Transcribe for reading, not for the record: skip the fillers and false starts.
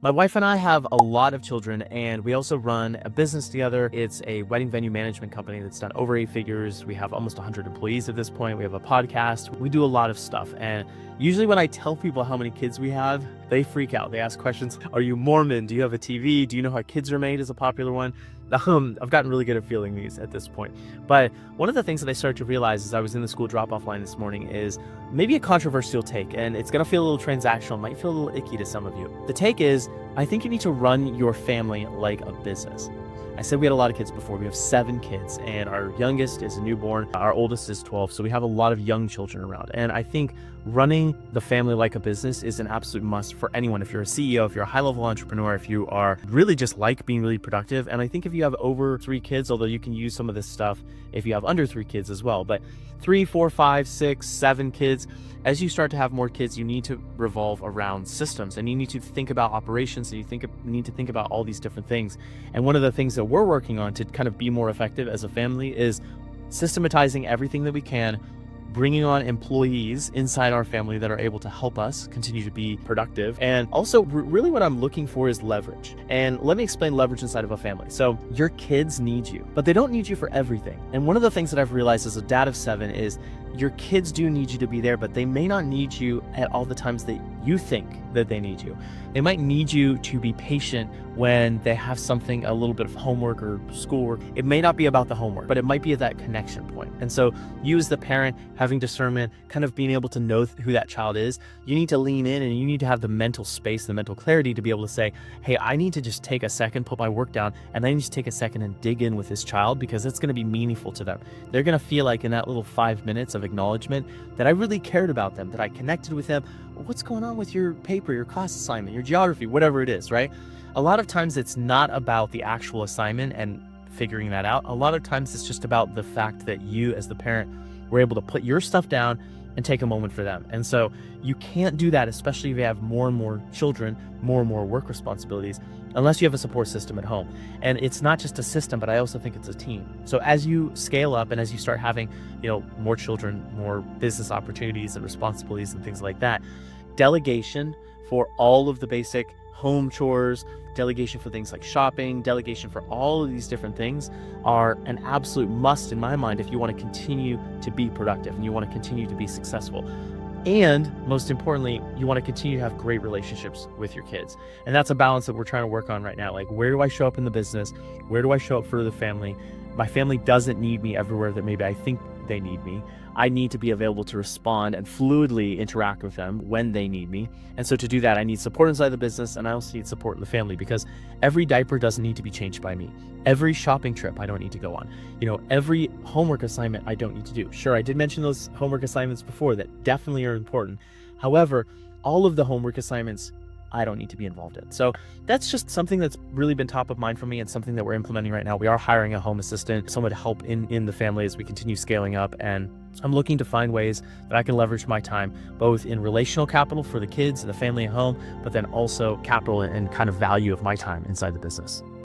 My wife and I have a lot of children, and we also run a business together. It's a wedding venue management company that's done over 8 figures. We have almost 100 employees at this point. We have a podcast. We do a lot of stuff. And usually when I tell people how many kids we have, they freak out. They ask questions. Are you Mormon? Do you have a TV? Do you know how kids are made is a popular one. I've gotten really good at feeling these at this point. But one of the things that I started to realize as I was in the school drop-off line this morning is maybe a controversial take, and it's going to feel a little transactional, might feel a little icky to some of you. The take is, I think you need to run your family like a business. I said we had a lot of kids before. We have 7 kids, and our youngest is a newborn. Our oldest is 12, so we have a lot of young children around. And I think running the family like a business is an absolute must for anyone. If you're a CEO, if you're a high-level entrepreneur, if you are really just like being really productive. And I think if you have over 3 kids, although you can use some of this stuff if you have under 3 kids as well, but 3, 4, 5, 6, 7 kids, as you start to have more kids, you need to revolve around systems, and you need to think about operations, and you need to think about all these different things. And one of the things that we're working on to kind of be more effective as a family is systematizing everything that we can, bringing on employees inside our family that are able to help us continue to be productive. And also really what I'm looking for is leverage. And let me explain leverage inside of a family. So your kids need you, but they don't need you for everything. And one of the things that I've realized as a dad of 7 is your kids do need you to be there, but they may not need you at all the times that you think that they need you. They might need you to be patient when they have something, a little bit of homework or schoolwork. It may not be about the homework, but it might be at that connection point. And so you as the parent having discernment, kind of being able to know who that child is, you need to lean in and you need to have the mental space, the mental clarity to be able to say, hey, I need to just take a second, put my work down, and I need to take a second and dig in with this child because it's going to be meaningful to them. They're going to feel like in that little 5 minutes of acknowledgement that I really cared about them, that I connected with them. What's going on with your paper, your class assignment, your geography, whatever it is, right? A lot of times it's not about the actual assignment and figuring that out. A lot of times it's just about the fact that you as the parent were able to put your stuff down and take a moment for them. And so you can't do that, especially if you have more and more children, more and more work responsibilities, unless you have a support system at home. And it's not just a system, but I also think it's a team. So as you scale up and as you start having, more children, more business opportunities and responsibilities and things like that, delegation for all of the basic home chores, delegation for things like shopping, delegation for all of these different things are an absolute must in my mind if you want to continue to be productive and you want to continue to be successful. And most importantly, you want to continue to have great relationships with your kids. And that's a balance that we're trying to work on right now. Like, where do I show up in the business? Where do I show up for the family? My family doesn't need me everywhere that maybe I think they need me. I need to be available to respond and fluidly interact with them when they need me. And so to do that, I need support inside the business, and I also need support in the family, because every diaper doesn't need to be changed by me. Every shopping trip I don't need to go on. Every homework assignment I don't need to do. Sure, I did mention those homework assignments before that definitely are important. However, all of the homework assignments I don't need to be involved in. So that's just something that's really been top of mind for me and something that we're implementing right now. We are hiring a home assistant, someone to help in the family as we continue scaling up. And I'm looking to find ways that I can leverage my time, both in relational capital for the kids and the family at home, but then also capital and kind of value of my time inside the business.